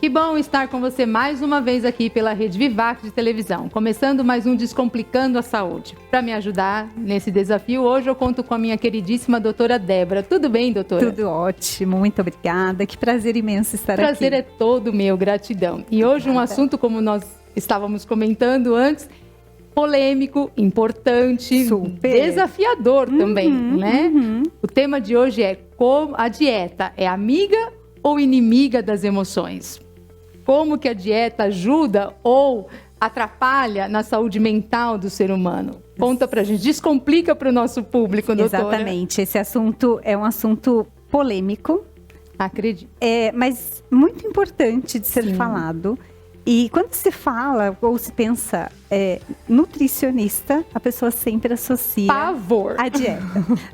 Que bom estar com você mais uma vez aqui pela Rede Vivac de televisão, começando mais um Descomplicando a Saúde. Para me ajudar nesse desafio, hoje eu conto com a minha queridíssima doutora Débora. Tudo bem, doutora? Tudo ótimo, muito obrigada. Que prazer imenso estar aqui. Prazer é todo meu, gratidão. E hoje um assunto, como nós estávamos comentando antes, polêmico, importante, desafiador também, né? O tema de hoje é como a dieta é amiga ou inimiga das emoções? Como que a dieta ajuda ou atrapalha na saúde mental do ser humano? Conta pra gente, descomplica para o nosso público, doutora. Exatamente, esse assunto é um assunto polêmico. Acredito. Mas muito importante de ser falado. E quando se fala ou se pensa nutricionista, a pessoa sempre associa pavor a dieta.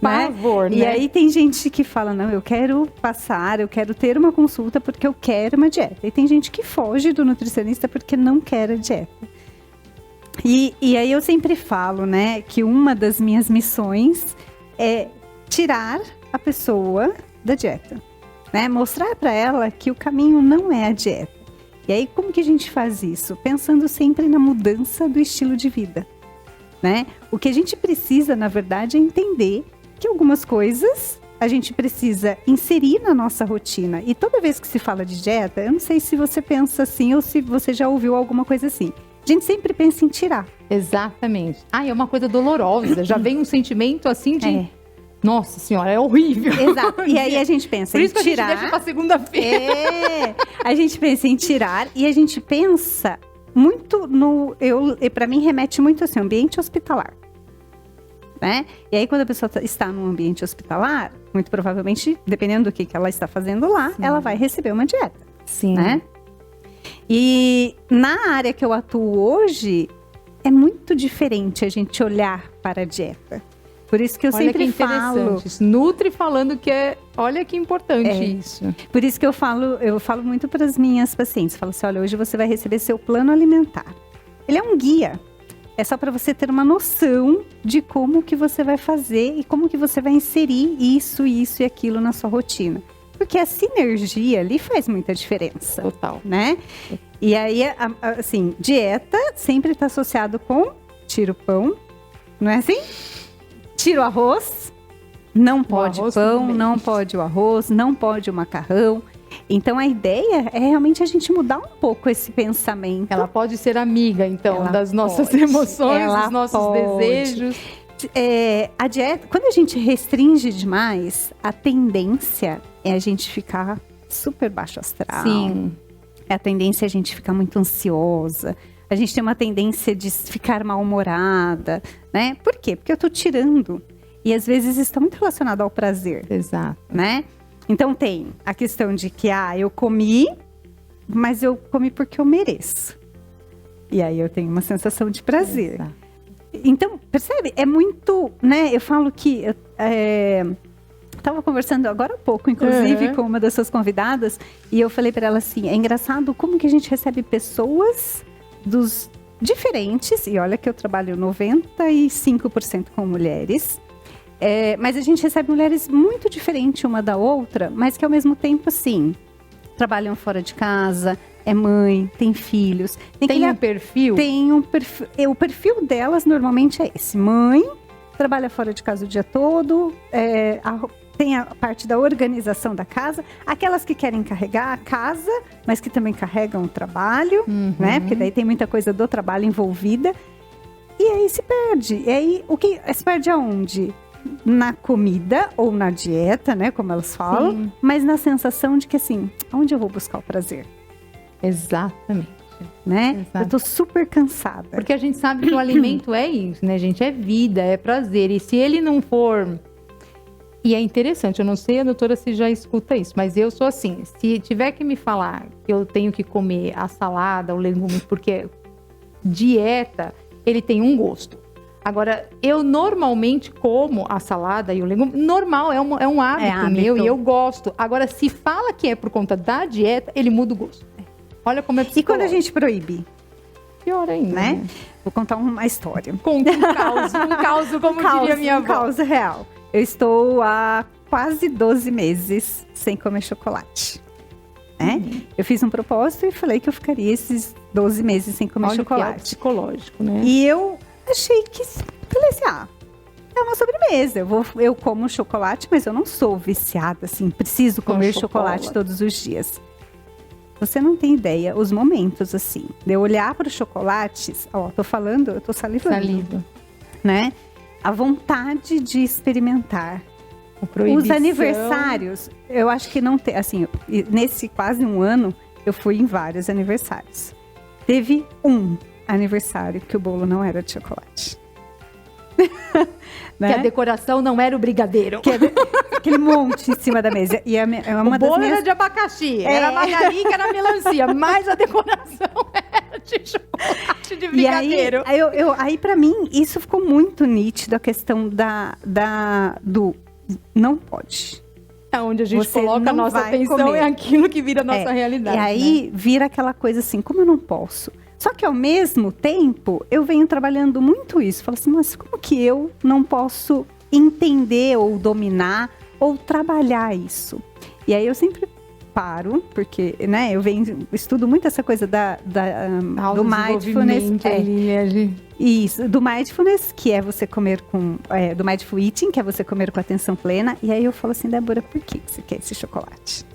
Pavor, né? E aí tem gente que fala, não, eu quero ter uma consulta porque eu quero uma dieta. E tem gente que foge do nutricionista porque não quer a dieta. E aí eu sempre falo, né, que uma das minhas missões é tirar a pessoa da dieta, né? Mostrar para ela que o caminho não é a dieta. E aí, como que a gente faz isso? Pensando sempre na mudança do estilo de vida, né? O que a gente precisa, na verdade, é entender que algumas coisas a gente precisa inserir na nossa rotina. E toda vez que se fala de dieta, eu não sei se você pensa assim ou se você já ouviu alguma coisa assim. A gente sempre pensa em tirar. Exatamente. É uma coisa dolorosa. Já vem um sentimento assim de... Nossa senhora, é horrível. Exato. E aí a gente pensa em tirar. Por isso que a gente deixa pra segunda-feira. A gente pensa em tirar e a gente pensa muito no... Pra mim remete muito assim, ambiente hospitalar. Né? E aí quando a pessoa está num ambiente hospitalar, muito provavelmente, dependendo do que ela está fazendo lá, ela vai receber uma dieta. Sim. Né? E na área que eu atuo hoje, é muito diferente a gente olhar para a dieta. Por isso que eu sempre falo... Nutri falando que olha que importante isso. Por isso que eu falo muito para as minhas pacientes. Falo assim, olha, hoje você vai receber seu plano alimentar. Ele é um guia. É só para você ter uma noção de como que você vai fazer e como que você vai inserir isso e aquilo na sua rotina. Porque a sinergia ali faz muita diferença. Total. Né? E aí, assim, dieta sempre está associado com tira o pão, não é assim? Tira o arroz, não pode o pão, não pode o arroz, não pode o macarrão. Então, a ideia é realmente a gente mudar um pouco esse pensamento. Ela pode ser amiga, então, das nossas emoções, dos nossos desejos. A dieta, quando a gente restringe demais, a tendência é a gente ficar super baixo astral. Sim. A tendência é a gente ficar muito ansiosa. A gente tem uma tendência de ficar mal-humorada, né? Por quê? Porque eu tô tirando. E às vezes está muito relacionado ao prazer. Exato. Né? Então tem a questão de que, eu comi, mas eu comi porque eu mereço. E aí eu tenho uma sensação de prazer. Exato. Então, percebe? É muito, né? Eu falo que... Estava conversando agora há pouco, inclusive, com uma das suas convidadas. E eu falei para ela assim, é engraçado como que a gente recebe pessoas... dos diferentes, e olha que eu trabalho 95% com mulheres, mas a gente recebe mulheres muito diferentes uma da outra, mas que ao mesmo tempo, assim, trabalham fora de casa, é mãe, tem filhos. Tem um perfil? Tem um perfil. O perfil delas normalmente é esse, mãe, trabalha fora de casa o dia todo, tem a parte da organização da casa, aquelas que querem carregar a casa, mas que também carregam o trabalho, né? Porque daí tem muita coisa do trabalho envolvida. E aí se perde. E aí, se perde aonde? Na comida ou na dieta, né? Como elas falam. Sim. Mas na sensação de que, assim, onde eu vou buscar o prazer? Exatamente. Né? Exato. Eu tô super cansada. Porque a gente sabe que o alimento é isso, né, gente? É vida, é prazer. E se ele não for... E é interessante, eu não sei a doutora se já escuta isso, mas eu sou assim, se tiver que me falar que eu tenho que comer a salada, o legume, porque dieta, ele tem um gosto. Agora, eu normalmente como a salada e o legume, normal, é um hábito meu e eu gosto. Agora, se fala que é por conta da dieta, ele muda o gosto. Olha como é psicológico. E quando a gente proíbe? Pior ainda, né? Vou contar uma história. Conta um caos, como diria minha avó. Um caos real. Eu estou há quase 12 meses sem comer chocolate. né? Eu fiz um propósito e falei que eu ficaria esses 12 meses sem comer Olha chocolate. que é psicológico, né? E eu achei que, falei assim, é uma sobremesa. Eu como chocolate, mas eu não sou viciada, assim, preciso comer chocolate todos os dias. Você não tem ideia, os momentos, assim, de eu olhar para os chocolates, tô falando, eu tô salivando. Saliva. Né? A vontade de experimentar. Os aniversários, eu acho que não tem, assim, nesse quase um ano, eu fui em vários aniversários. Teve um aniversário que o bolo não era de chocolate. Né? Que a decoração não era o brigadeiro. Aquele monte em cima da mesa. E o bolo era de abacaxi, era margarina, era melancia, mas a decoração era de chocolate de brigadeiro. E aí para mim, isso ficou muito nítido, a questão do não pode. É onde a gente coloca a nossa atenção, é aquilo que vira a nossa realidade. E aí vira aquela coisa assim, como eu não posso? Só que ao mesmo tempo, eu venho trabalhando muito isso. Falo assim, mas como que eu não posso entender ou dominar ou trabalhar isso? E aí eu sempre paro, porque, né, eu estudo muito essa coisa do mindfulness. Isso, do mindfulness, que é você comer do mindful eating, que é você comer com atenção plena. E aí eu falo assim, Débora, por que você quer esse chocolate?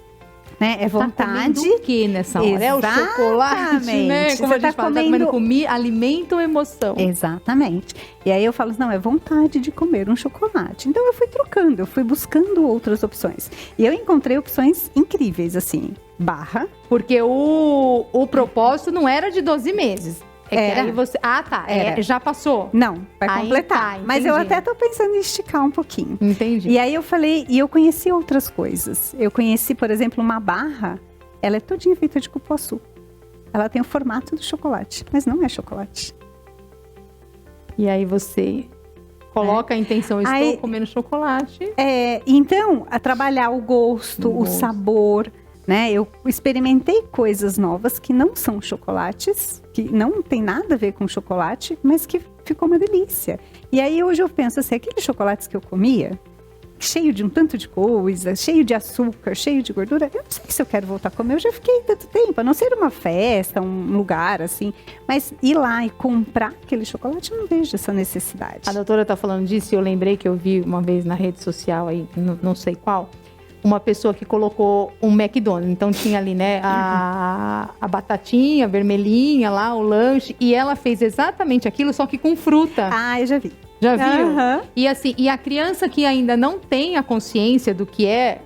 Né? É vontade. Tá o que nessa hora? É o chocolate, né? Como a gente fala, tá comendo alimento ou emoção. Exatamente. E aí eu falo, não, é vontade de comer um chocolate. Então eu fui trocando, eu fui buscando outras opções. E eu encontrei opções incríveis, assim, Porque o propósito não era de 12 meses. Aí você... já passou? Não, vai completar. Tá, mas eu até tô pensando em esticar um pouquinho. Entendi. E aí eu falei, e eu conheci outras coisas. Eu conheci, por exemplo, uma barra, ela é todinha feita de cupuaçu. Ela tem o formato do chocolate, mas não é chocolate. E aí você coloca a intenção, estou comendo chocolate. Então, a trabalhar o gosto, o sabor... Né? Eu experimentei coisas novas que não são chocolates, que não tem nada a ver com chocolate, mas que ficou uma delícia. E aí hoje eu penso assim, aqueles chocolates que eu comia, cheio de um tanto de coisa, cheio de açúcar, cheio de gordura, eu não sei se eu quero voltar a comer, eu já fiquei tanto tempo, a não ser uma festa, um lugar assim, mas ir lá e comprar aquele chocolate, eu não vejo essa necessidade. A doutora tá falando disso e eu lembrei que eu vi uma vez na rede social aí, não sei qual, uma pessoa que colocou um McDonald's. Então tinha ali, né, a batatinha vermelhinha lá, o lanche. E ela fez exatamente aquilo, só que com fruta. Eu já vi. Já viu? E assim, e a criança que ainda não tem a consciência do que é,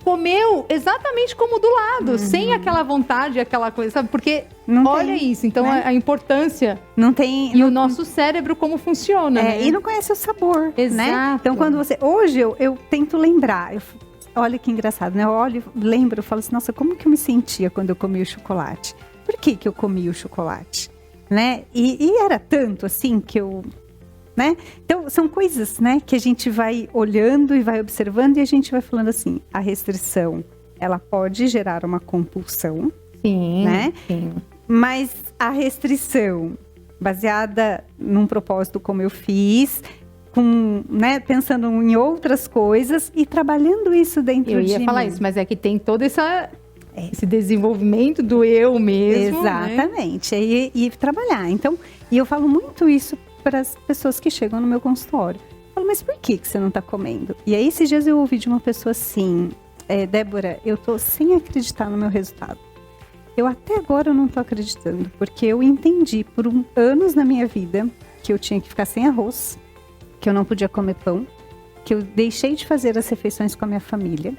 comeu exatamente como do lado, sem aquela vontade, aquela coisa, sabe? Porque olha isso, então né? a importância não tem e o nosso cérebro como funciona, né? E não conhece o sabor, exato. Né? Então quando hoje eu tento lembrar, olha que engraçado, né? Eu lembro, eu falo assim, nossa, como que eu me sentia quando eu comia o chocolate? Por que eu comia o chocolate? Né? E era tanto assim que eu... Né? Então, são coisas, né, que a gente vai olhando e vai observando e a gente vai falando assim, a restrição, ela pode gerar uma compulsão. Sim, né? Sim. Mas a restrição, baseada num propósito como eu fiz... né, pensando em outras coisas e trabalhando isso dentro de mim. Eu ia falar isso, mas é que tem todo esse desenvolvimento do eu mesmo. Exatamente, né? e trabalhar. Então, e eu falo muito isso para as pessoas que chegam no meu consultório. Eu falo, mas por que você não está comendo? E aí, esses dias eu ouvi de uma pessoa assim, Débora, eu tô sem acreditar no meu resultado. Eu até agora não tô acreditando, porque eu entendi por anos na minha vida que eu tinha que ficar sem arroz, que eu não podia comer pão, que eu deixei de fazer as refeições com a minha família.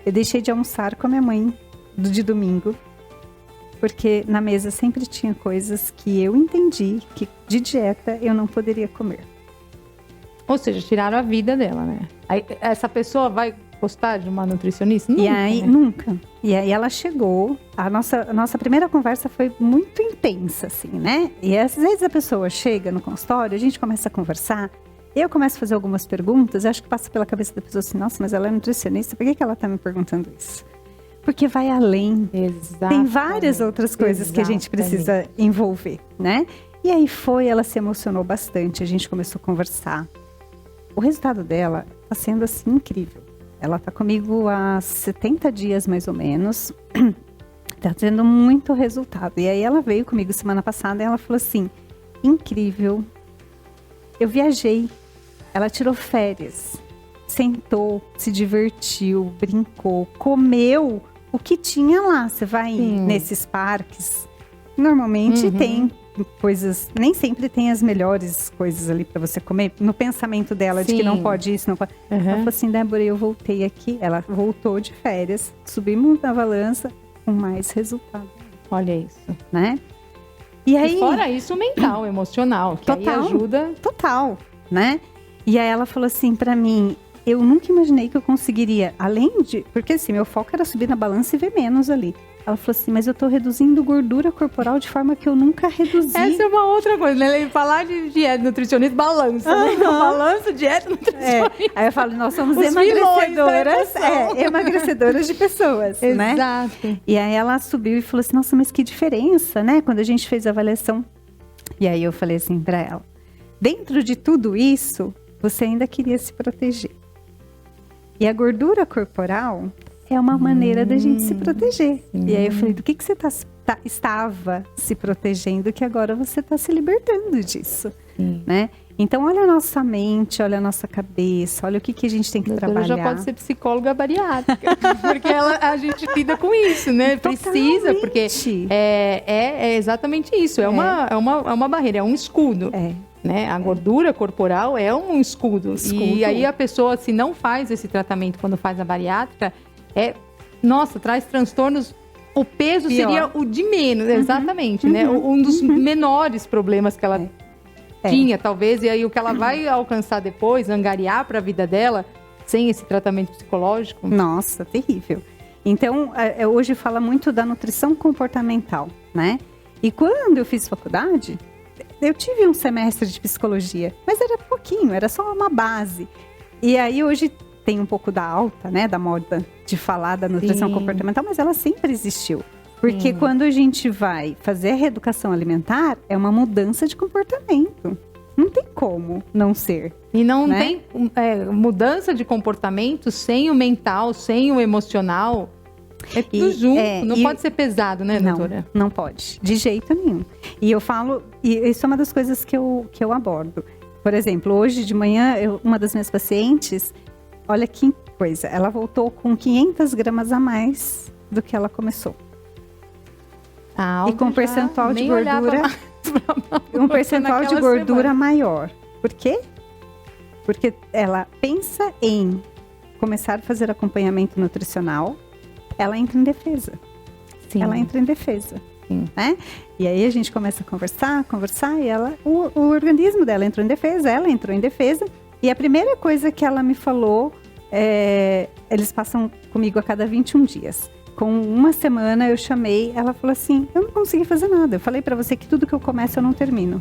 Eu deixei de almoçar com a minha mãe de domingo, porque na mesa sempre tinha coisas que eu entendi que de dieta eu não poderia comer. Ou seja, tiraram a vida dela, né? Aí, essa pessoa vai gostar de uma nutricionista? Nunca, e aí, né? Nunca. E aí ela chegou, a nossa primeira conversa foi muito intensa, assim, né? E às vezes a pessoa chega no consultório, a gente começa a conversar, eu começo a fazer algumas perguntas, acho que passa pela cabeça da pessoa assim, nossa, mas ela é nutricionista, por que ela tá me perguntando isso? Porque vai além. Exatamente. Tem várias outras coisas que a gente precisa envolver, né? E aí ela se emocionou bastante, a gente começou a conversar. O resultado dela tá sendo assim incrível. Ela tá comigo há 70 dias, mais ou menos. Tá tendo muito resultado. E aí ela veio comigo semana passada e ela falou assim, incrível, eu viajei, ela tirou férias, sentou, se divertiu, brincou, comeu o que tinha lá. Você vai nesses parques, normalmente tem coisas, nem sempre tem as melhores coisas ali para você comer, no pensamento dela de que não pode isso, não pode. Ela falou assim, Débora, eu voltei aqui, ela voltou de férias, subimos na balança com mais resultado. Olha isso. Né? E aí, fora isso, mental, emocional, que aí ajuda. Total, né? E aí ela falou assim pra mim, eu nunca imaginei que eu conseguiria, além de... Porque assim, meu foco era subir na balança e ver menos ali. Ela falou assim, mas eu tô reduzindo gordura corporal de forma que eu nunca reduzi. Essa é uma outra coisa, né? Falar de dieta, nutricionista, balança, né? Balança, dieta, nutricionista. Aí eu falo, nós somos emagrecedoras, emagrecedoras de pessoas, né? Exato. E aí ela subiu e falou assim, nossa, mas que diferença, né? Quando a gente fez a avaliação. E aí eu falei assim pra ela, dentro de tudo isso, você ainda queria se proteger. E a gordura corporal é uma maneira da gente se proteger. E aí eu falei, do que você estava se protegendo que agora você está se libertando disso, né? Então, olha a nossa mente, olha a nossa cabeça, olha o que a gente tem que trabalhar. Já pode ser psicóloga bariátrica, porque a gente lida com isso, né? Precisa, porque é exatamente isso, é uma barreira, é um escudo. Né? A gordura corporal é um escudo. E aí a pessoa, se não faz esse tratamento quando faz a bariátrica, traz transtornos. O peso seria o de menos, exatamente, né? Um dos menores problemas que ela tinha, talvez, e aí o que ela vai alcançar depois, angariar para a vida dela, sem esse tratamento psicológico. Nossa, terrível. Então, hoje fala muito da nutrição comportamental, né? E quando eu fiz faculdade, eu tive um semestre de psicologia, mas era pouquinho, era só uma base. E aí hoje tem um pouco da alta, né, da moda de falar da nutrição comportamental, mas ela sempre existiu. Porque quando a gente vai fazer a reeducação alimentar, é uma mudança de comportamento. Não tem como não ser. E não tem mudança de comportamento sem o mental, sem o emocional. É tudo junto, não pode ser pesado, né, doutora? Não pode, de jeito nenhum. E eu falo, e isso é uma das coisas que eu abordo. Por exemplo, hoje de manhã, uma das minhas pacientes, olha que coisa, ela voltou com 500 gramas a mais do que ela começou. E com um percentual de gordura, um percentual de gordura maior. Por quê? Porque ela pensa em começar a fazer acompanhamento nutricional, ela entra em defesa. Ela entra em defesa. Né? E aí a gente começa a conversar, e o organismo dela entrou em defesa, ela entrou em defesa. E a primeira coisa que ela me falou, eles passam comigo a cada 21 dias. Com uma semana eu chamei, ela falou assim, eu não consegui fazer nada. Eu falei pra você que tudo que eu começo eu não termino.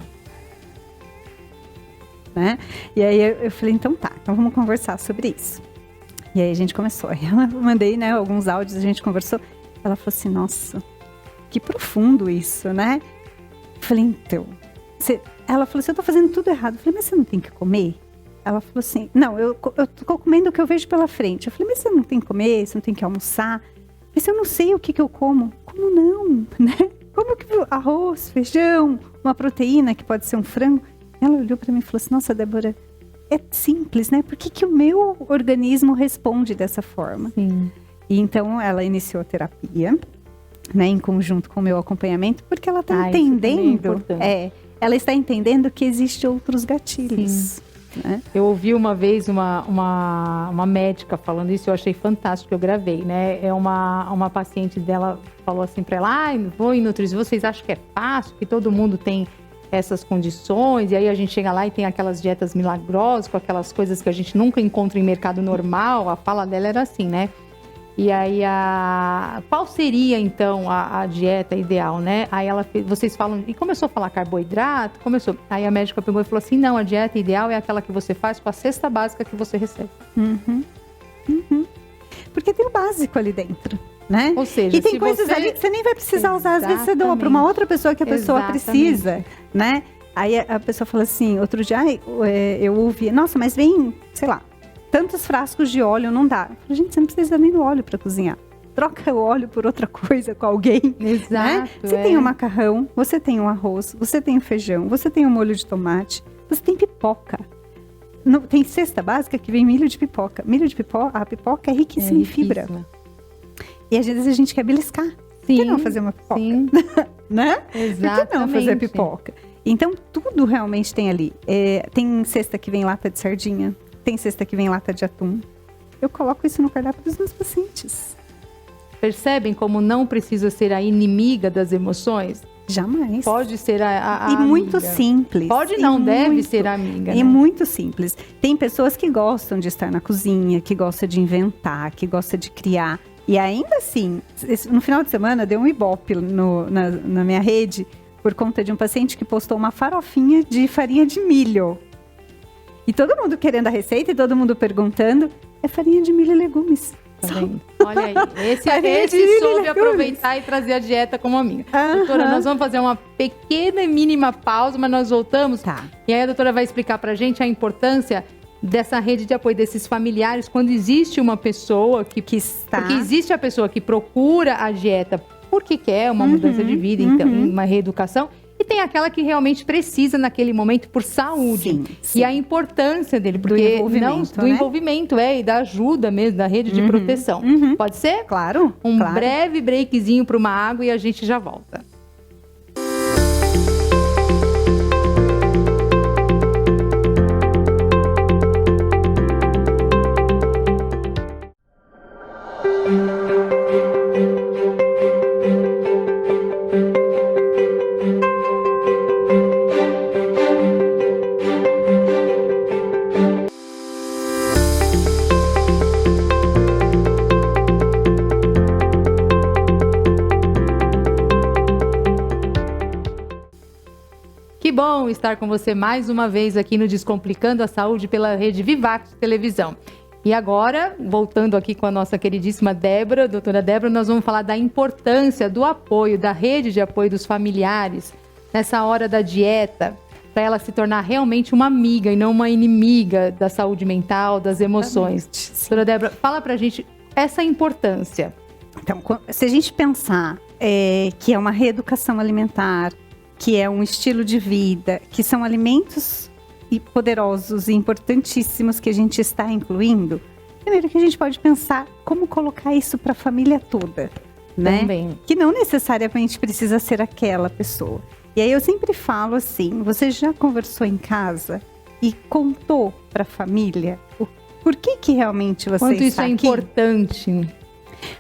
Né? E aí eu falei, então vamos conversar sobre isso. E aí a gente começou. Aí eu mandei, né, alguns áudios, a gente conversou. Ela falou assim, nossa, que profundo isso, né? Eu falei, então. Ela falou assim, eu tô fazendo tudo errado. Eu falei, mas você não tem que comer? Ela falou assim, não, eu tô comendo o que eu vejo pela frente. Eu falei, mas você não tem que comer, você não tem que almoçar. Mas eu não sei o que eu como. Como não, né? Como que arroz, feijão, uma proteína que pode ser um frango. Ela olhou pra mim e falou assim, nossa, Débora, é simples, né? Por que o meu organismo responde dessa forma? E então ela iniciou a terapia, né, em conjunto com o meu acompanhamento, porque ela está entendendo, ela está entendendo que existem outros gatilhos. Né? Eu ouvi uma vez uma médica falando isso, eu achei fantástico, eu gravei, né? Uma paciente dela falou assim para ela, vou em nutrição, vocês acham que é fácil, que todo mundo tem essas condições, e aí a gente chega lá e tem aquelas dietas milagrosas, com aquelas coisas que a gente nunca encontra em mercado normal. A fala dela era assim, né? E aí, qual seria, então, a dieta ideal, né? Aí vocês falam, e começou a falar carboidrato, aí a médica pegou e falou assim, não, a dieta ideal é aquela que você faz com a cesta básica que você recebe. Porque tem o básico ali dentro, né? Ou seja, e tem coisas ali que você nem vai precisar usar, às vezes você doa para uma outra pessoa que a pessoa precisa, né? Aí a pessoa fala assim, outro dia, eu ouvi, nossa, mas vem, sei lá, tantos frascos de óleo, não dá. Eu falo, gente, você não precisa nem do óleo para cozinhar. Troca o óleo por outra coisa com alguém. Exato. Né? Você tem o macarrão, você tem o arroz, você tem o feijão, você tem o molho de tomate, você tem pipoca. Não, tem cesta básica que vem milho de pipoca. A pipoca é riquíssima em fibra. E às vezes a gente quer beliscar. Sim, por que não fazer uma pipoca? Sim. Né? Exatamente. Por que não fazer pipoca? Então, tudo realmente tem ali. Tem cesta que vem lata de sardinha, tem cesta que vem lata de atum. Eu coloco isso no cardápio dos meus pacientes. Percebem como não precisa ser a inimiga das emoções? Jamais. Pode ser a E amiga. muito simples. Pode não, deve ser amiga. É né? muito simples. Tem pessoas que gostam de estar na cozinha, que gostam de inventar, que gostam de criar. E ainda assim, no final de semana deu um ibope na minha rede por conta de um paciente que postou uma farofinha de farinha de milho. E todo mundo querendo a receita e todo mundo perguntando, é farinha de milho e legumes. Tá vendo? Olha aí, esse soube aproveitar e trazer a dieta como amiga. Doutora, nós vamos fazer uma pequena e mínima pausa, mas nós voltamos. Tá. E aí a doutora vai explicar pra gente a importância dessa rede de apoio desses familiares quando existe uma pessoa que está... Porque existe a pessoa que procura a dieta porque quer uma mudança de vida, então, uma reeducação. E tem aquela que realmente precisa naquele momento por saúde. Sim, sim. E a importância dele, porque do envolvimento e da ajuda mesmo, da rede de proteção. Pode ser? Claro. Um breve breakzinho para uma água e a gente já volta. Que bom estar com você mais uma vez aqui no Descomplicando a Saúde pela rede Vivax Televisão. E agora, voltando aqui com a nossa queridíssima Débora, doutora Débora, nós vamos falar da importância do apoio, da rede de apoio dos familiares nessa hora da dieta, para ela se tornar realmente uma amiga e não uma inimiga da saúde mental, das emoções. Doutora Débora, fala pra gente essa importância. Então, se a gente pensar que é uma reeducação alimentar, que é um estilo de vida, que são alimentos poderosos e importantíssimos que a gente está incluindo, primeiro que a gente pode pensar como colocar isso para a família toda, né? Também. Que não necessariamente precisa ser aquela pessoa. E aí eu sempre falo assim, você já conversou em casa e contou para a família por que realmente você Quanto está aqui? Quanto isso é importante.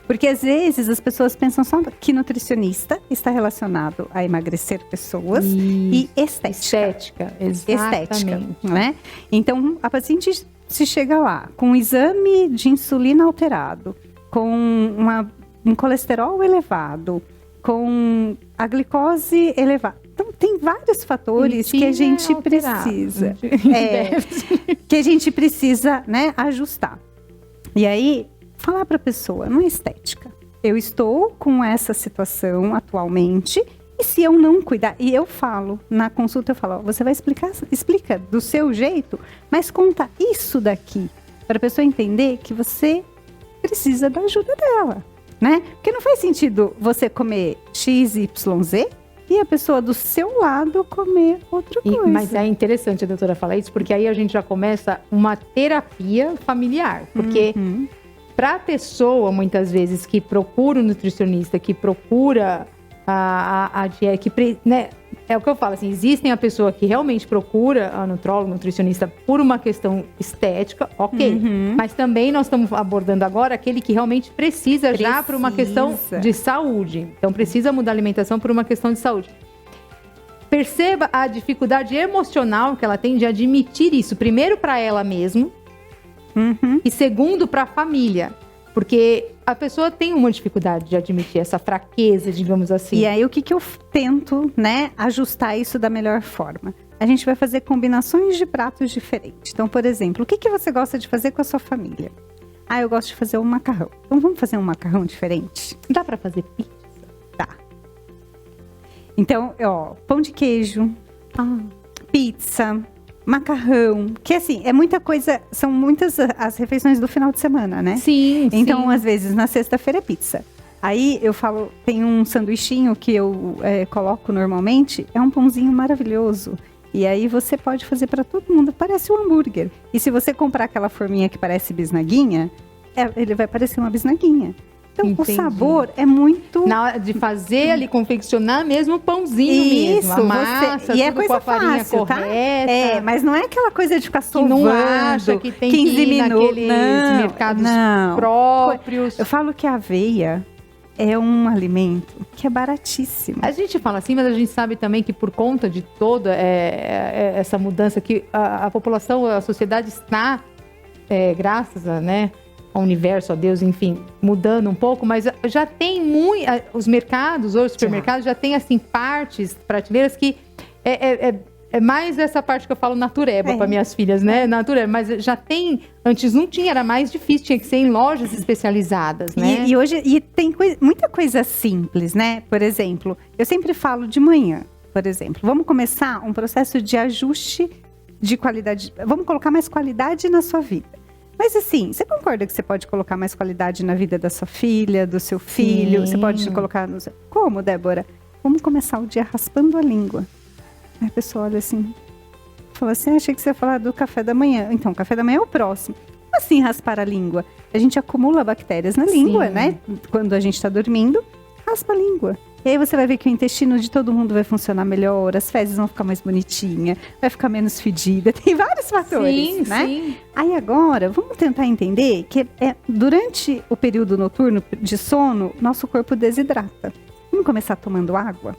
Porque às vezes as pessoas pensam só que nutricionista está relacionado a emagrecer pessoas e estética. Exatamente. Estética, né? Então, a paciente se chega lá com um exame de insulina alterado, com um colesterol elevado, com a glicose elevada. Então, tem vários fatores que a gente precisa. Que a gente precisa, né, ajustar. E aí, falar para a pessoa, não é estética. Eu estou com essa situação atualmente e se eu não cuidar, e eu falo, na consulta eu falo, ó, você vai explica do seu jeito, mas conta isso daqui, para a pessoa entender que você precisa da ajuda dela, né? Porque não faz sentido você comer XYZ e a pessoa do seu lado comer outra coisa. Mas é interessante a doutora falar isso, porque aí a gente já começa uma terapia familiar, porque... Para a pessoa, muitas vezes, que procura um nutricionista, que procura a dieta, né, é o que eu falo, assim, existem a pessoa que realmente procura a nutróloga, nutricionista, por uma questão estética, ok. Mas também nós estamos abordando agora aquele que realmente precisa já por uma questão de saúde. Então, precisa mudar a alimentação por uma questão de saúde. Perceba a dificuldade emocional que ela tem de admitir isso, primeiro para ela mesma, e segundo, para a família. Porque a pessoa tem uma dificuldade de admitir essa fraqueza, digamos assim. E aí, o que eu tento, né, ajustar isso da melhor forma? A gente vai fazer combinações de pratos diferentes. Então, por exemplo, o que você gosta de fazer com a sua família? Ah, eu gosto de fazer um macarrão. Então, vamos fazer um macarrão diferente? Dá para fazer pizza? Dá. Então, ó, pão de queijo, pizza, macarrão, que assim, é muita coisa, são muitas as refeições do final de semana, né? Sim, Então, sim. às vezes, na sexta-feira é pizza. Aí eu falo, tem um sanduichinho que eu coloco normalmente, é um pãozinho maravilhoso. E aí você pode fazer para todo mundo, parece um hambúrguer. E se você comprar aquela forminha que parece bisnaguinha, ele vai parecer uma bisnaguinha. Então, Entendi. o sabor é muito... Na hora de fazer ali, confeccionar mesmo o pãozinho mesmo. A Isso, massa, e é tudo coisa com a farinha fácil, tá? correta. Mas não é aquela coisa de ficar Que sovando, não acha que tem 15 que ir minutos. naqueles mercados próprios. Eu falo que a aveia é um alimento que é baratíssimo. A gente fala assim, mas a gente sabe também que por conta de toda essa mudança que a população, a sociedade está, graças ao universo, a Deus, enfim, mudando um pouco, mas já tem os mercados, ou os supermercados, já tem assim partes, prateleiras que é mais essa parte que eu falo natureba para minhas filhas, né? Natureba, mas já tem, antes não tinha, era mais difícil, tinha que ser em lojas especializadas, né? E hoje tem muita coisa simples, né? Por exemplo, eu sempre falo de manhã, por exemplo, vamos começar um processo de ajuste de qualidade, vamos colocar mais qualidade na sua vida. Mas assim, você concorda que você pode colocar mais qualidade na vida da sua filha, do seu filho? Sim. Você pode colocar no... Como, Débora? Vamos começar o dia raspando a língua. Aí a pessoa olha assim, fala assim, achei que você ia falar do café da manhã. Então, o café da manhã é o próximo. Como assim raspar a língua? A gente acumula bactérias na língua, né? Quando a gente está dormindo, raspa a língua. E aí você vai ver que o intestino de todo mundo vai funcionar melhor, as fezes vão ficar mais bonitinhas, vai ficar menos fedida, tem vários fatores, né? Sim. Aí agora, vamos tentar entender que durante o período noturno de sono, nosso corpo desidrata. Vamos começar tomando água?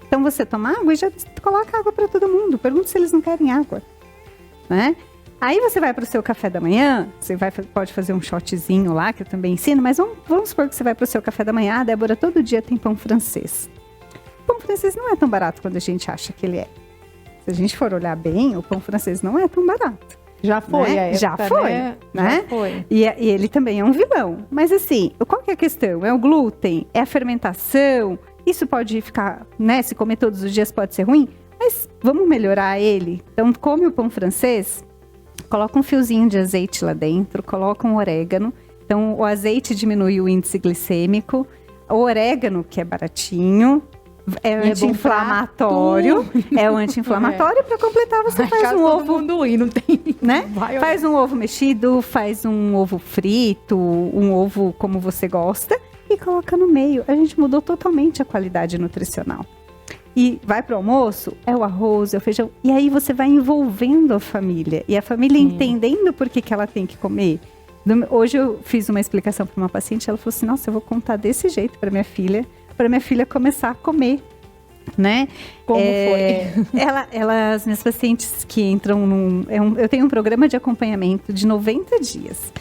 Então você toma água e já coloca água para todo mundo, pergunta se eles não querem água, né? Aí você vai para o seu café da manhã, você pode fazer um shotzinho lá, que eu também ensino, mas vamos supor que você vai para o seu café da manhã, Débora, todo dia tem pão francês. O pão francês não é tão barato quando a gente acha que ele é. Se a gente for olhar bem, o pão francês não é tão barato. Já foi, né? Já foi, né? Já foi. E ele também é um vilão. Mas assim, qual que é a questão? É o glúten? É a fermentação? Isso pode ficar, né? Se comer todos os dias pode ser ruim, mas vamos melhorar ele. Então, come o pão francês, coloca um fiozinho de azeite lá dentro, coloca um orégano. Então, o azeite diminui o índice glicêmico. O orégano, que é baratinho, é anti-inflamatório. É o anti-inflamatório. Para completar, você faz um ovo. Não tem, né? Faz um ovo mexido, faz um ovo frito, um ovo como você gosta e coloca no meio. A gente mudou totalmente a qualidade nutricional. E vai para o almoço, é o arroz, é o feijão. E aí você vai envolvendo a família. E a família entendendo por que ela tem que comer. Hoje eu fiz uma explicação para uma paciente. Ela falou assim, nossa, eu vou contar desse jeito para minha filha começar a comer. Né? Como foi? As minhas pacientes que entram eu tenho um programa de acompanhamento de 90 dias.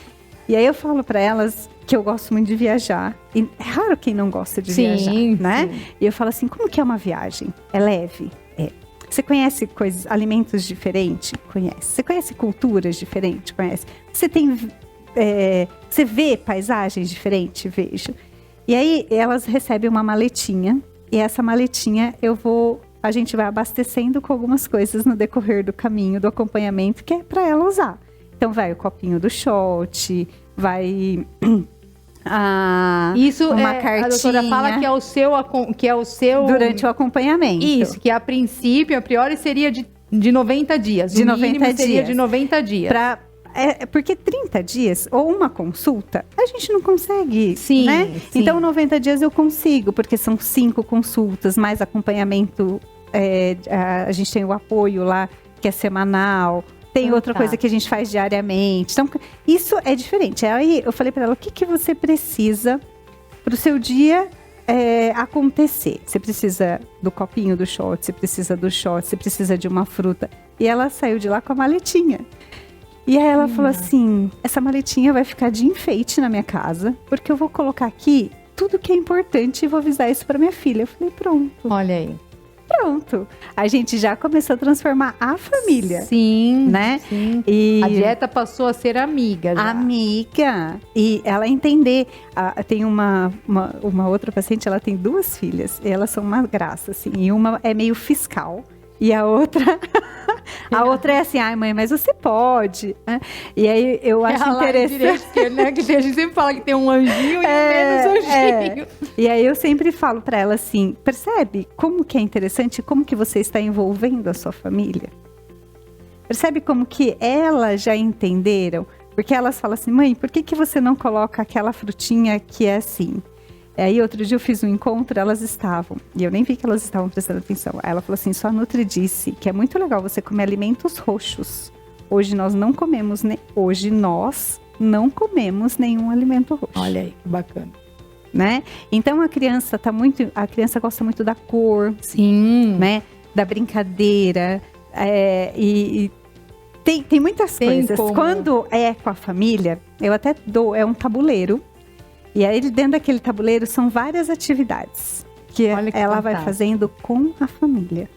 E aí eu falo para elas que eu gosto muito de viajar. E é raro quem não gosta de viajar, né? Sim. E eu falo assim, como que é uma viagem? É leve? É. Você conhece alimentos diferentes? Conhece. Você conhece culturas diferentes? Conhece. Você vê paisagens diferentes? Vejo. E aí elas recebem uma maletinha. E essa maletinha a gente vai abastecendo com algumas coisas no decorrer do caminho, do acompanhamento, que é para ela usar. Então vai o copinho do shot, vai uma cartinha. A doutora fala que é o seu durante o acompanhamento. Isso, que a priori seria de 90 dias. De 90 dias. Seria de 90 dias. Porque 30 dias ou uma consulta, a gente não consegue, sim, né? Sim. Então 90 dias eu consigo, porque são 5 consultas, mais acompanhamento, a gente tem o apoio lá, que é semanal. Tem outra coisa que a gente faz diariamente. Então, isso é diferente. Aí eu falei para ela, o que você precisa para o seu dia acontecer? Você precisa do copinho do shot, você precisa do shot, você precisa de uma fruta. E ela saiu de lá com a maletinha. E aí ela falou assim, essa maletinha vai ficar de enfeite na minha casa, porque eu vou colocar aqui tudo que é importante e vou avisar isso para minha filha. Eu falei, pronto. Olha aí. Pronto. A gente já começou a transformar a família. Sim, né? Sim. E a dieta passou a ser amiga já. Amiga. E ela entender. Tem uma outra paciente, ela tem 2 filhas. E elas são uma graça, assim. E uma é meio fiscal. E a outra A outra é assim, ai mãe, mas você pode. E aí eu acho interessante. Né? Que a gente sempre fala que tem um anjinho e um menos anjinho. E aí eu sempre falo pra ela assim, percebe como que é interessante, como que você está envolvendo a sua família? Percebe como que elas já entenderam? Porque elas falam assim, mãe, por que você não coloca aquela frutinha que é assim? Aí outro dia eu fiz um encontro, elas estavam, e eu nem vi que elas estavam prestando atenção. Aí ela falou assim, sua Nutri disse que é muito legal você comer alimentos roxos. Hoje nós não comemos nenhum alimento roxo. Olha aí, que bacana. Né? Então a criança gosta muito da cor, sim, né? Da brincadeira, e tem muitas coisas. Quando é com a família, eu até dou, é um tabuleiro. E aí dentro daquele tabuleiro são várias atividades que ela vai fazendo com a família.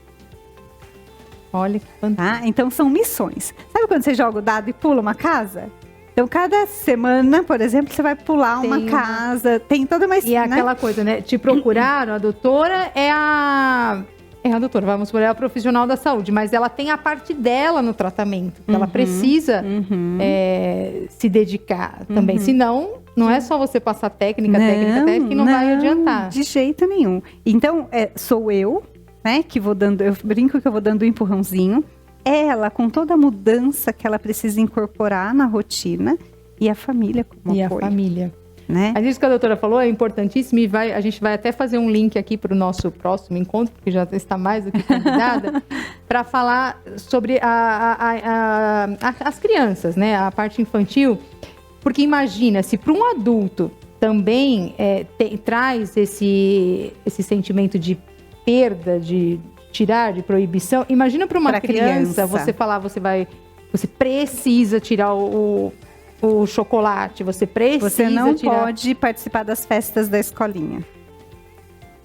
Olha que fantástico. Então são missões. Sabe quando você joga o dado e pula uma casa? Então cada semana, por exemplo, você vai pular uma casa, tem toda uma... E é aquela coisa, né? Te procuraram, a doutora é a doutora, vamos supor, é a profissional da saúde, mas ela tem a parte dela no tratamento, que ela precisa se dedicar também, senão não é só você passar técnica, que não vai adiantar. De jeito nenhum. Então, sou eu, né, que vou dando, eu brinco que eu vou dando um empurrãozinho, ela com toda a mudança que ela precisa incorporar na rotina e a família como apoio. E a família. Né? Mas isso que a doutora falou é importantíssimo e a gente vai até fazer um link aqui para o nosso próximo encontro, porque já está mais do que convidada, para falar sobre as crianças, né? A parte infantil. Porque imagina, se para um adulto também traz esse sentimento de perda, de tirar, de proibição, imagina para uma criança, você falar, você precisa tirar o chocolate, você precisa Você não pode participar das festas da escolinha.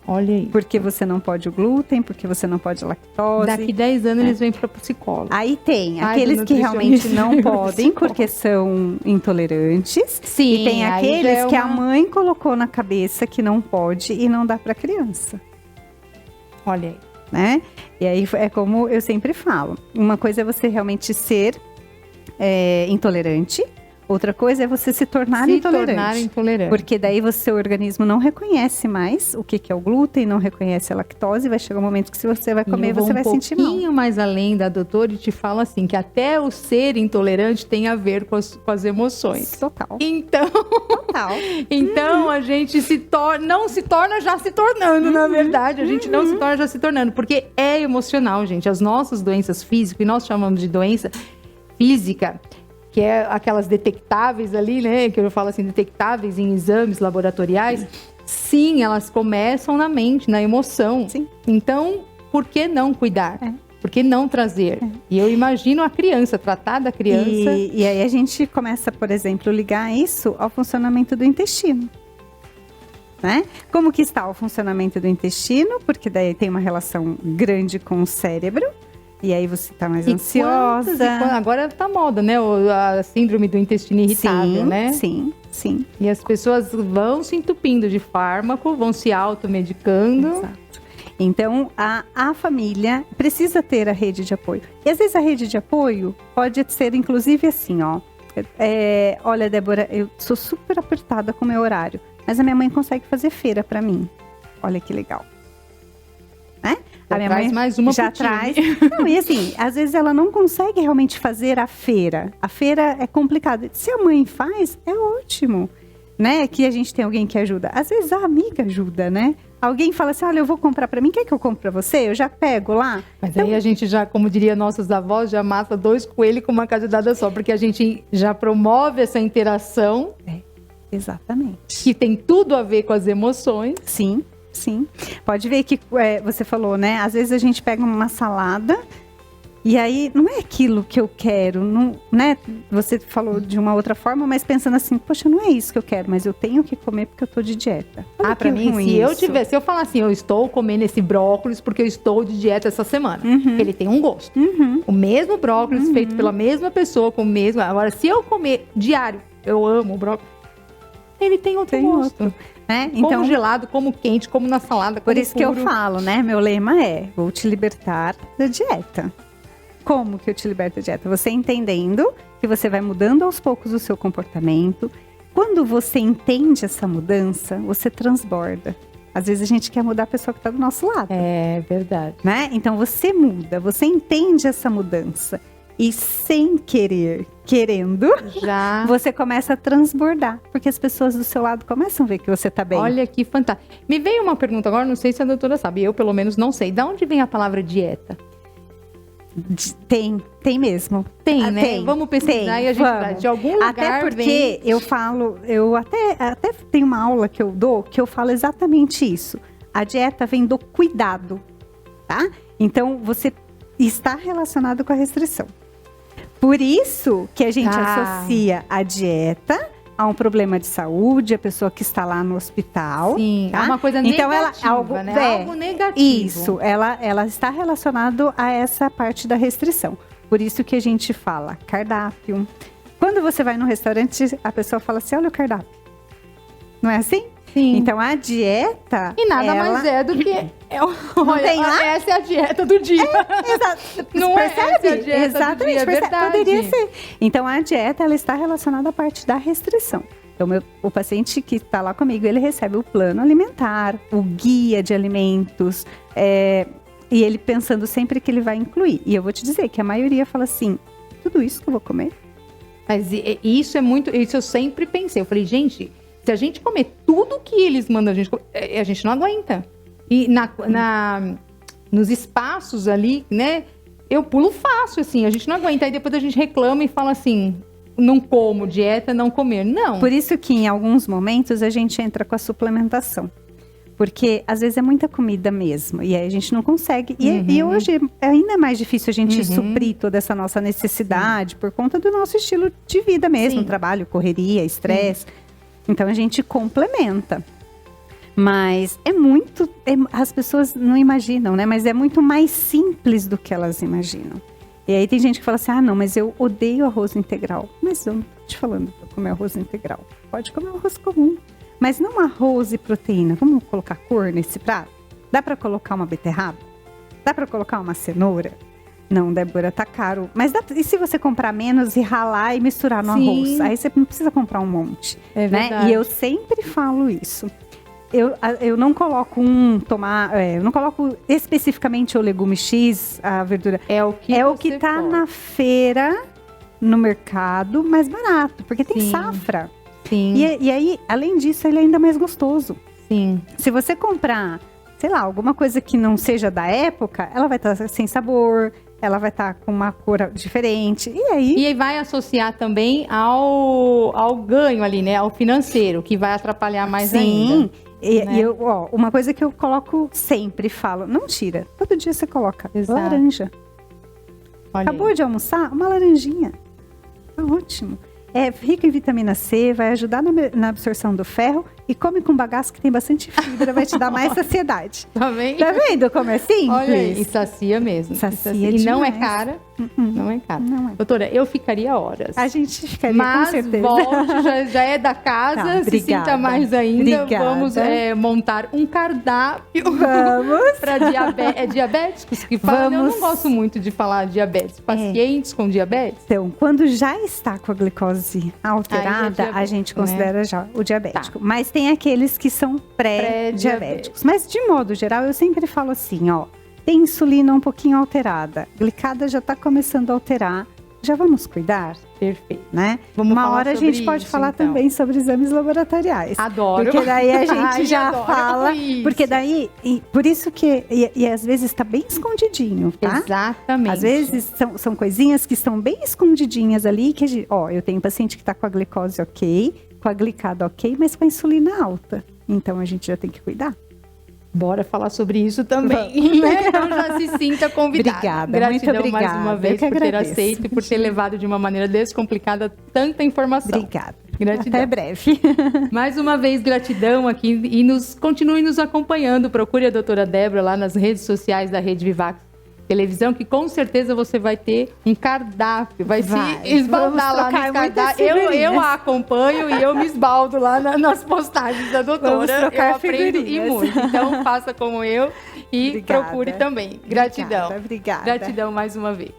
Olha aí. Porque você não pode o glúten, porque você não pode a lactose. Daqui 10 anos eles vêm para o psicólogo. Aí tem aqueles que realmente não podem porque são intolerantes. Sim. E tem aqueles que a mãe colocou na cabeça que não pode e não dá para criança. Olha aí. Né? E aí é como eu sempre falo. Uma coisa é você realmente ser intolerante. Outra coisa é você se tornar intolerante. Porque daí seu organismo não reconhece mais o que é o glúten, não reconhece a lactose, vai chegar um momento que se você vai comer, você vai sentir mal. Um pouquinho mais além da doutora e te fala assim, que até o ser intolerante tem a ver com as emoções. Total. Então, a gente não se torna já se tornando, na verdade. A gente não se torna já se tornando, porque é emocional, gente. As nossas doenças físicas, e nós chamamos de doença física, que é aquelas detectáveis ali, né? Que eu falo assim, detectáveis em exames laboratoriais. Sim, elas começam na mente, na emoção. Sim. Então, por que não cuidar? Por que não trazer? E eu imagino a criança, tratar da criança. E aí a gente começa, por exemplo, ligar isso ao funcionamento do intestino. Né? Como que está o funcionamento do intestino? Porque daí tem uma relação grande com o cérebro. E aí você tá mais ansiosa. Agora tá moda, né? A síndrome do intestino irritável, né? Sim. E as pessoas vão se entupindo de fármaco, vão se automedicando. Exato. Então, a família precisa ter a rede de apoio. E às vezes a rede de apoio pode ser, inclusive, assim, ó. Olha, Débora, eu sou super apertada com o meu horário, mas a minha mãe consegue fazer feira para mim. Olha que legal. Né? A minha mãe mais uma já traz. Não, e assim, às vezes ela não consegue realmente fazer a feira. A feira é complicada. Se a mãe faz, é ótimo, né? Que a gente tem alguém que ajuda. Às vezes a amiga ajuda, né? Alguém fala assim, olha, eu vou comprar para mim, quer que eu compre para você? Eu já pego lá. Mas então, aí a gente já, como diria nossos avós, já mata 2 coelhos com uma cajadada só, porque a gente já promove essa interação. Exatamente. Que tem tudo a ver com as emoções. Sim. Pode ver que você falou, né? Às vezes a gente pega uma salada e aí não é aquilo que eu quero, não, né? Você falou de uma outra forma, mas pensando assim, poxa, não é isso que eu quero, mas eu tenho que comer porque eu tô de dieta. Pra mim, se eu falar assim, eu estou comendo esse brócolis porque eu estou de dieta essa semana, ele tem um gosto. O mesmo brócolis feito pela mesma pessoa, com o mesmo... Agora, se eu comer diário, eu amo o brócolis, ele tem outro gosto. Né? Então, como gelado, como quente, como na salada. Por isso puro. Que eu falo, né? Meu lema é: vou te libertar da dieta. Como que eu te liberto da dieta? Você entendendo que você vai mudando aos poucos o seu comportamento. Quando você entende essa mudança, você transborda. Às vezes a gente quer mudar a pessoa que está do nosso lado. É verdade. Né? Então você muda, você entende essa mudança. E sem querer, querendo, Já. você começa a transbordar. Porque as pessoas do seu lado começam a ver que você está bem. Olha que fantástico. Me veio uma pergunta agora, não sei se a doutora sabe. Eu, pelo menos, não sei. Da onde vem a palavra dieta? Tem mesmo. Tem, Ah, né? tem, Vamos pesquisar e a gente vai. De algum lugar até porque vem... eu falo, eu até tenho uma aula que eu dou que eu falo exatamente isso. A dieta vem do cuidado, tá? Então, você está relacionado com a restrição. Por isso que a gente associa a dieta a um problema de saúde, a pessoa que está lá no hospital. Sim, tá? é uma coisa então, negativa, algo, né? Algo negativo. Isso, ela está relacionado a essa parte da restrição. Por isso que a gente fala cardápio. Quando você vai no restaurante, a pessoa fala assim, olha o cardápio. Não é assim? Sim. Então, a dieta... E nada mais é do que... tem lá? Essa é a dieta do dia. Exato. Não percebe? é essa a dieta Exatamente, do dia, é verdade. Poderia ser. Então, a dieta, ela está relacionada à parte da restrição. Então, o paciente que está lá comigo, ele recebe o plano alimentar, o guia de alimentos, e ele pensando sempre que ele vai incluir. E eu vou te dizer que a maioria fala assim, tudo isso que eu vou comer? Mas isso é muito... Isso eu sempre pensei. Eu falei, gente, se a gente comer tudo que eles mandam a gente comer, a gente não aguenta. E nos espaços ali, né? Eu pulo fácil, assim. A gente não aguenta. Aí depois a gente reclama e fala assim... Não como, dieta, não comer. Não. Por isso que em alguns momentos a gente entra com a suplementação. Porque às vezes é muita comida mesmo. E aí a gente não consegue. E hoje é ainda mais difícil a gente suprir toda essa nossa necessidade por conta do nosso estilo de vida mesmo. Sim. Trabalho, correria, estresse. Então a gente complementa. Mas as pessoas não imaginam, né? Mas é muito mais simples do que elas imaginam. E aí tem gente que fala assim, não, mas eu odeio arroz integral. Mas eu não tô te falando pra comer arroz integral. Pode comer arroz comum. Mas não arroz e proteína. Vamos colocar cor nesse prato? Dá pra colocar uma beterraba? Dá pra colocar uma cenoura? Não, Débora, tá caro. Mas e se você comprar menos e ralar e misturar no arroz? Aí você não precisa comprar um monte. É né? verdade. E eu sempre falo isso. Eu não coloco eu não coloco especificamente o legume X, a verdura. É o que tá na feira, no mercado, mais barato, porque tem Sim. safra. Sim. E aí, além disso, ele é ainda mais gostoso. Sim. Se você comprar, sei lá, alguma coisa que não seja da época, ela vai estar sem sabor, ela vai estar com uma cor diferente. E aí vai associar também ao ganho ali, né? Ao financeiro, que vai atrapalhar mais ainda. E uma coisa que eu coloco sempre, falo, não tira. Todo dia você coloca Exato. laranja. Olha Acabou aí. de almoçar? Uma laranjinha. Tá ótimo. É rico em vitamina C, vai ajudar na absorção do ferro e come com bagaço que tem bastante fibra, vai te dar mais saciedade. Tá vendo? Tá vendo como é simples? Olha aí, e sacia mesmo. Sacia E não é demais. cara. Não é cara. Não é. Doutora, eu ficaria horas. A gente ficaria Mas com certeza. volte, já é da casa, Tá, se obrigada. sinta mais ainda. Obrigada. Vamos montar um cardápio Vamos. para diabéticos que falam. Eu Vamos. não gosto muito de falar diabetes. Pacientes com diabetes. Então, quando já está com a glicose alterada, Aí é diabético, a gente considera já o diabético. Tá. Mas tem aqueles que são pré-diabéticos. Mas, de modo geral, eu sempre falo assim, tem insulina um pouquinho alterada, glicada já está começando a alterar, já vamos cuidar, Perfeito. né? Vamos Uma falar hora a sobre gente pode isso, falar então. também sobre exames laboratoriais. Adoro. Porque daí a gente Ai, já adoro fala. isso. Porque daí, por isso que. E às vezes está bem escondidinho, tá? Exatamente. Às vezes são coisinhas que estão bem escondidinhas ali, que eu tenho paciente que está com a glicose ok, com a glicada ok, mas com a insulina alta. Então a gente já tem que cuidar. Bora falar sobre isso também. Né? Então já se sinta convidada. Obrigada, Gratidão muito mais obrigada. uma vez Eu que por ter agradeço. aceito e por ter levado de uma maneira descomplicada tanta informação. Obrigada. Gratidão. Até breve. Mais uma vez, gratidão aqui e continue nos acompanhando. Procure a doutora Débora lá nas redes sociais da Rede Vivax Televisão, que com certeza você vai ter um cardápio, vai se esbaldar lá nos cardápios. Eu a acompanho e eu me esbaldo lá nas postagens da doutora. Eu aprendo e muito. Então, faça como eu e Obrigada. procure também. Gratidão. Obrigada. Gratidão mais uma vez.